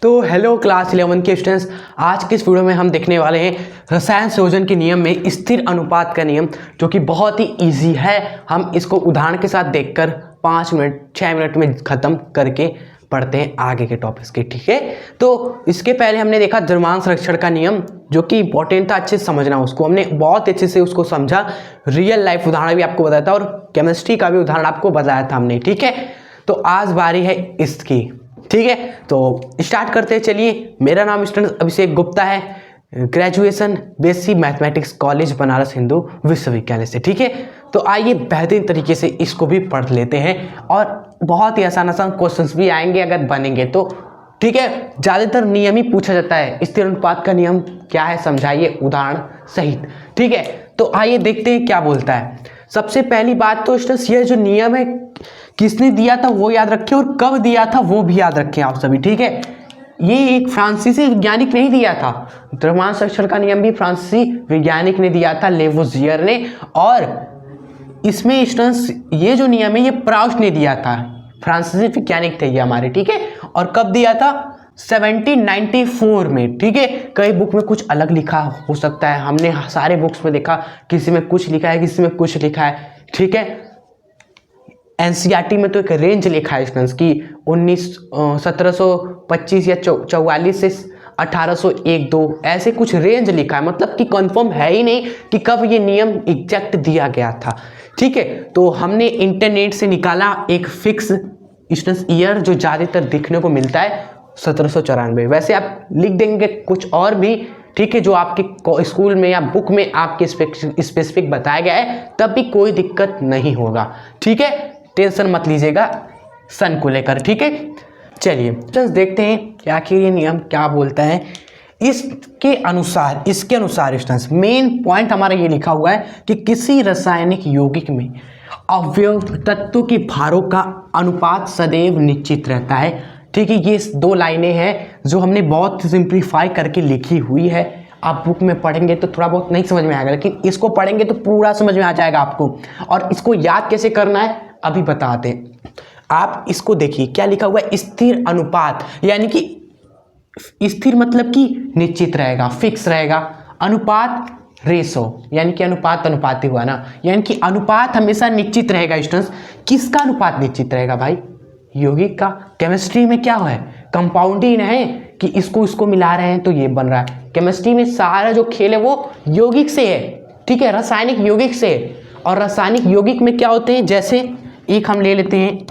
तो hello class 11 के students, आज के इस वीडियो में हम देखने वाले हैं रसायन संयोजन के नियम में स्थिर अनुपात का नियम, जो कि बहुत ही इजी है। हम इसको उदाहरण के साथ देखकर 5 मिनट 6 मिनट में ख़त्म करके पढ़ते हैं आगे के टॉपिक्स के। ठीक है, तो इसके पहले हमने देखा द्रव्यमान संरक्षण का नियम, जो कि इंपॉर्टेंट था, अच्छे से समझना उसको। हमने बहुत अच्छे से उसको समझा, रियल लाइफ उदाहरण भी आपको बताया था और केमिस्ट्री का भी उदाहरण आपको बताया था हमने। ठीक है, तो आज बारी है इसकी। ठीक है, तो स्टार्ट करते हैं। चलिए, मेरा नाम स्टूडेंट अभिषेक गुप्ता है, graduation basic mathematics college Banaras Hindu विश्वविद्यालय से। ठीक है, तो आइए बेहतरीन तरीके से इसको भी पढ़ लेते हैं और बहुत ही आसान आसान क्वेश्चंस भी आएंगे अगर बनेंगे तो। ठीक है, ज़्यादातर नियम ही पूछा जाता है। स्थिर अनुपात का नियम क्या है, समझाइए उदाहरण सहित। ठीक है, तो आइए देखते हैं क्या बोलता है। सबसे पहली बात तो स्टूडेंट्स, ये जो नियम है किसने दिया था वो याद रखें, और कब दिया था वो भी याद रखें आप सभी। ठीक है, ये एक फ्रांसीसी वैज्ञानिक ने दिया था। द्रव्यमान संरक्षण का नियम भी फ्रांसीसी वैज्ञानिक ने दिया था, लेवोजियर ने। और इसमें स्टूडेंट्स ये जो नियम है ये प्राउस्ट ने दिया था, फ्रांसीसी वैज्ञानिक थे ये हमारे। ठीक है, और कब दिया था? 1794 में। ठीक है, कई बुक में कुछ अलग लिखा हो सकता है, हमने सारे बुक्स में देखा किसी में कुछ लिखा है किसी में कुछ लिखा है। ठीक है, एनसीईआरटी में तो एक रेंज लिखा है स्टूडेंट्स की 1725 या 44 से 1801-2 ऐसे कुछ रेंज लिखा है, मतलब कि कंफर्म है ही नहीं कि कब ये नियम एग्जैक्ट दिया गया था। ठीक है, तो हमने इंटरनेट से निकाला एक फिक्स स्टूडेंट्स ईयर जो ज़्यादातर देखने को मिलता है 1794। वैसे आप लिख देंगे कुछ और भी, ठीक है, जो आपके स्कूल में या बुक में आपके स्पेसिफिक बताया गया है, तब भी कोई दिक्कत नहीं होगा। ठीक है, टेंशन मत लीजिएगा सन को लेकर। ठीक है, चलिए देखते हैं कि आखिर ये नियम क्या बोलता है। इसके अनुसार स्टूडेंट्स मेन पॉइंट हमारा ये लिखा हुआ है कि किसी रासायनिक यौगिक में अवयव तत्वों के भारों का अनुपात सदैव निश्चित रहता है। ठीक है, ये 2 लाइनें हैं जो हमने बहुत सिंप्लीफाई करके लिखी हुई है। आप बुक में पढ़ेंगे तो थोड़ा बहुत नहीं समझ में आएगा, लेकिन इसको पढ़ेंगे तो पूरा समझ में आ जाएगा आपको। और इसको याद कैसे करना है अभी बताते हैं। आप इसको देखिए क्या लिखा हुआ है, स्थिर अनुपात, यानी कि स्थिर मतलब कि निश्चित रहेगा, फिक्स रहेगा। अनुपात रेशो, यानी कि अनुपात अनुपाती हुआ ना, यानी कि अनुपात हमेशा निश्चित रहेगा स्टूडेंट्स। किसका अनुपात निश्चित रहेगा भाई? यौगिक का। केमिस्ट्री में क्या है, कंपाउंडिंग है कि इसको मिला रहे हैं तो ये बन रहा है। केमिस्ट्री में सारा जो खेल है वो यौगिक से है। ठीक है, रासायनिक यौगिक से है। और रासायनिक यौगिक में क्या होते हैं, जैसे एक हम ले लेते हैं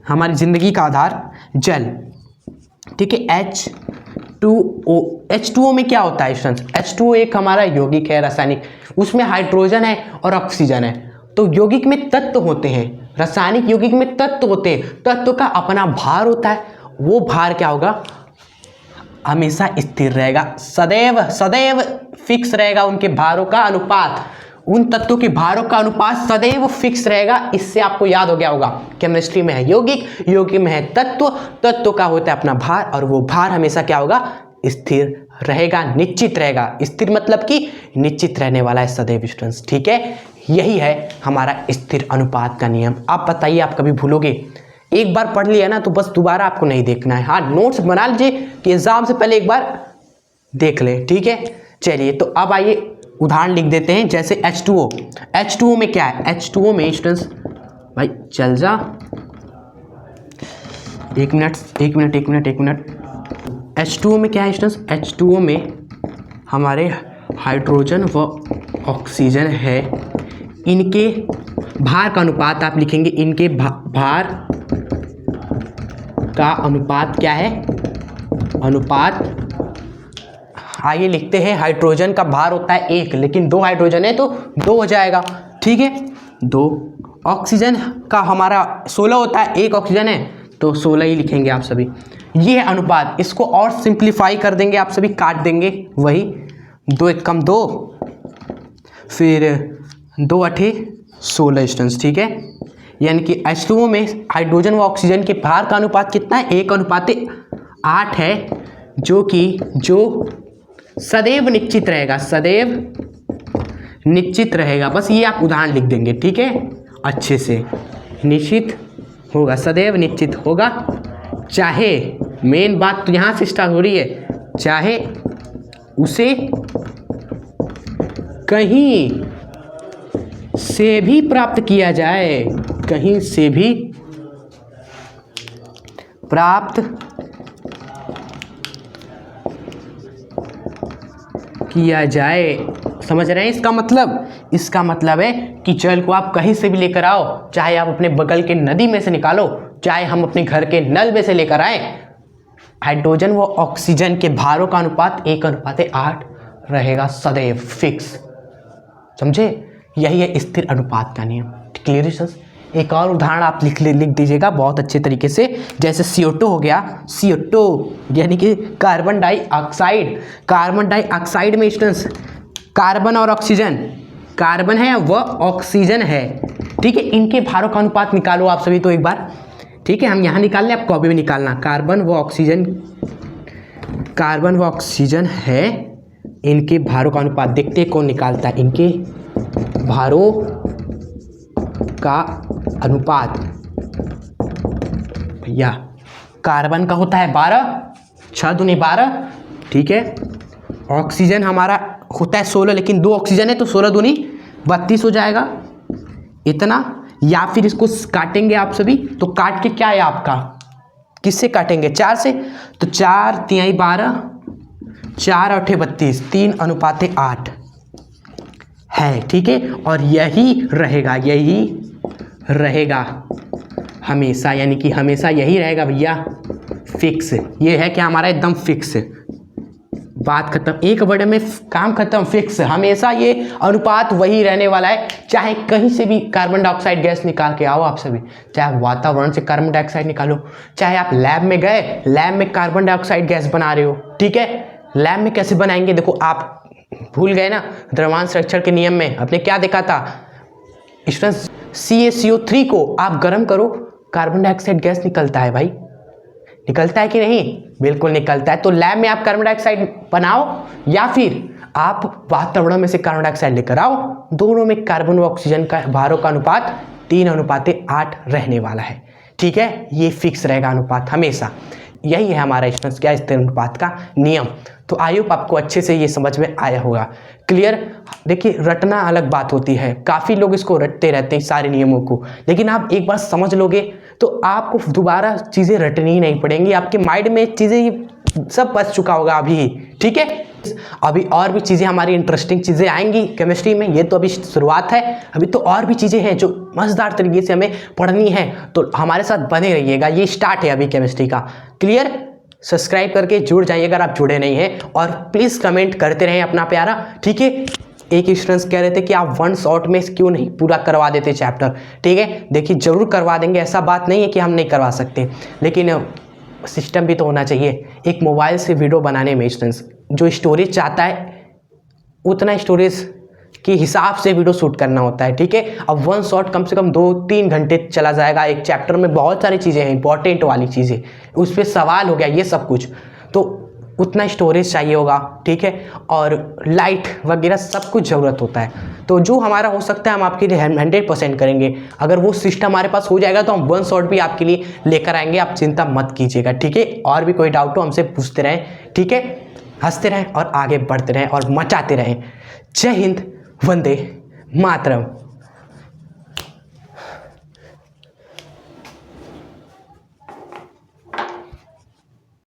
हमारी जिंदगी का आधार जल। ठीक है, H2O। H2O में क्या होता है स्टूडेंट्स? H2O एक हमारा यौगिक है रासायनिक, उसमें हाइड्रोजन है और ऑक्सीजन है। तो यौगिक में तत्व होते हैं, रासायनिक यौगिक में तत्व होते हैं। तत्व का अपना भार होता है, वो भार क्या होगा? हमेशा स्थिर रहेगा, सदैव फिक्स रहेगा। उनके भारों का अनुपात, उन तत्वों के भारों का अनुपात सदैव फिक्स रहेगा। इससे आपको याद हो गया होगा, केमिस्ट्री में है यौगिक में है तत्व का होता है अपना भार, और वो भार हमेशा क्या होगा? स्थिर रहेगा, निश्चित रहेगा। स्थिर मतलब कि निश्चित रहने वाला है सदैव स्टूडेंट्स। ठीक है, यही है हमारा स्थिर अनुपात का नियम। आप बताइए, आप कभी भूलोगे? एक बार पढ़ लिया ना तो बस दोबारा आपको नहीं देखना है। हाँ, नोट्स बना लीजिए कि एग्जाम से पहले एक बार देख ले। ठीक है, चलिए, तो अब आइए उदाहरण लिख देते हैं। जैसे H2O में क्या है? H2O में स्टूडेंट्स, भाई चल जा, एक मिनट। H2O में क्या है स्टूडेंट्स? H2O में हमारे हाइड्रोजन व ऑक्सीजन है। इनके भार का अनुपात आप लिखेंगे, इनके भार का अनुपात क्या है? अनुपात, आइए लिखते हैं। हाइड्रोजन का भार होता है 1, लेकिन 2 हाइड्रोजन है तो 2 हो जाएगा। ठीक है, 2। ऑक्सीजन का हमारा 16 होता है, 1 ऑक्सीजन है तो 16 ही लिखेंगे आप सभी। ये है अनुपात। इसको और सिंप्लीफाई कर देंगे आप सभी, काट देंगे, वही 2 1 कम 2, फिर 2 8 16 स्टूडेंट्स। ठीक है, यानी कि H2O में हाइड्रोजन व ऑक्सीजन के भार का अनुपात कितना है? 1:8 है, जो सदैव निश्चित रहेगा। बस ये आप उदाहरण लिख देंगे। ठीक है, अच्छे से निश्चित होगा, सदैव निश्चित होगा, चाहे मेन बात तो यहाँ से स्टार्ट हो रही है, चाहे उसे कहीं से भी प्राप्त किया जाए, कहीं से भी प्राप्त किया जाए। समझ रहे हैं इसका मतलब? इसका मतलब है कि जल को आप कहीं से भी लेकर आओ, चाहे आप अपने बगल के नदी में से निकालो, चाहे हम अपने घर के नल में से लेकर आए, हाइड्रोजन व ऑक्सीजन के भारों का अनुपात 1:8 रहेगा सदैव फिक्स। समझे? यही है स्थिर अनुपात का नियम। क्लियर है? एक और उदाहरण आप लिख दीजिएगा बहुत अच्छे तरीके से, जैसे CO2 हो गया। CO2 यानी कि कार्बन डाइऑक्साइड। कार्बन डाइऑक्साइड में स्टूडेंट्स कार्बन और ऑक्सीजन, कार्बन है व ऑक्सीजन है, ठीक है। इनके भारों का अनुपात निकालो आप सभी तो एक बार, ठीक है। हम यहाँ निकाल लें, आपको अभी भी निकालना। कार्बन व ऑक्सीजन है, इनके भारों का अनुपात देखते हैं कौन निकालता है। इनके भारों का अनुपात भैया, कार्बन का होता है 12, 6 दूनी 12, ठीक है। ऑक्सीजन हमारा होता है 16, लेकिन 2 ऑक्सीजन है तो 16 दूनी 32 हो जाएगा इतना। या फिर इसको काटेंगे आप सभी, तो काट के क्या है आपका, किससे काटेंगे? 4 से, तो 4 तिहाई 12, 4 8 32, 3:8 है, ठीक है। और यही रहेगा हमेशा, यानी कि हमेशा यही रहेगा भैया फिक्स। ये है कि हमारा एकदम फिक्स, बात खत्म, एक वर्ड में काम खत्म, फिक्स। हमेशा ये अनुपात वही रहने वाला है, चाहे कहीं से भी कार्बन डाइऑक्साइड गैस निकाल के आओ आप सभी, चाहे वातावरण से कार्बन डाइऑक्साइड निकालो, चाहे आप लैब में गए, लैब में कार्बन डाइऑक्साइड गैस बना रहे हो, ठीक है। लैब में कैसे बनाएंगे? देखो, आप भूल गए ना द्रव्यमान संरक्षण के नियम में आपने क्या देखा था स्टूडेंट्स? CaCO3 को आप गर्म करो, कार्बन डाइऑक्साइड गैस निकलता है भाई, निकलता है कि नहीं? बिल्कुल निकलता है। तो लैब में आप कार्बन डाइऑक्साइड बनाओ या फिर आप वातावरण में से कार्बन डाइऑक्साइड लेकर आओ, दोनों में कार्बन व ऑक्सीजन का भारों का अनुपात 3:8 रहने वाला है, ठीक है। ये फिक्स रहेगा अनुपात हमेशा। यही है हमारा स्टूडेंट्स क्या स्थिर अनुपात का नियम। तो आई होप आपको अच्छे से ये समझ में आया होगा। क्लियर? देखिए, रटना अलग बात होती है, काफ़ी लोग इसको रटते रहते हैं सारे नियमों को, लेकिन आप एक बार समझ लोगे तो आपको दोबारा चीज़ें रटनी ही नहीं पड़ेंगी, आपके माइंड में चीज़ें सब बच चुका होगा अभी, ठीक है। अभी और भी चीज़ें हमारी इंटरेस्टिंग चीज़ें आएंगी केमिस्ट्री में, ये तो अभी शुरुआत है, अभी तो और भी चीज़ें हैं जो मज़ेदार तरीके से हमें पढ़नी है, तो हमारे साथ बने रहिएगा। ये स्टार्ट है अभी केमिस्ट्री का। क्लियर? सब्सक्राइब करके जुड़ जाइए अगर आप जुड़े नहीं हैं, और प्लीज़ कमेंट करते रहें अपना प्यारा, ठीक है। एक स्टूडेंट्स कह रहे थे कि आप 1 शॉट में क्यों नहीं पूरा करवा देते चैप्टर, ठीक है। देखिए, ज़रूर करवा देंगे, ऐसा बात नहीं है कि हम नहीं करवा सकते, लेकिन सिस्टम भी तो होना चाहिए। एक मोबाइल से वीडियो बनाने में स्टूडेंट्स जो स्टोरेज चाहता है उतना स्टोरेज के हिसाब से वीडियो शूट करना होता है, ठीक है। अब 1 शॉट कम से कम 2-3 घंटे चला जाएगा, एक चैप्टर में बहुत सारी चीज़ें हैं इंपॉर्टेंट वाली चीज़ें, उस पर सवाल हो गया, ये सब कुछ, तो उतना स्टोरेज चाहिए होगा, ठीक है। और लाइट वगैरह सब कुछ ज़रूरत होता है, तो जो हमारा हो सकता है हम आपके लिए 100% करेंगे। अगर वो सिस्टम हमारे पास हो जाएगा तो हम 1 शॉट भी आपके लिए लेकर आएंगे, आप चिंता मत कीजिएगा, ठीक है। और भी कोई डाउट हो हमसे पूछते रहें, ठीक है। हंसते रहें और आगे बढ़ते रहें और मचाते रहें। जय हिंद, वंदे मातरम।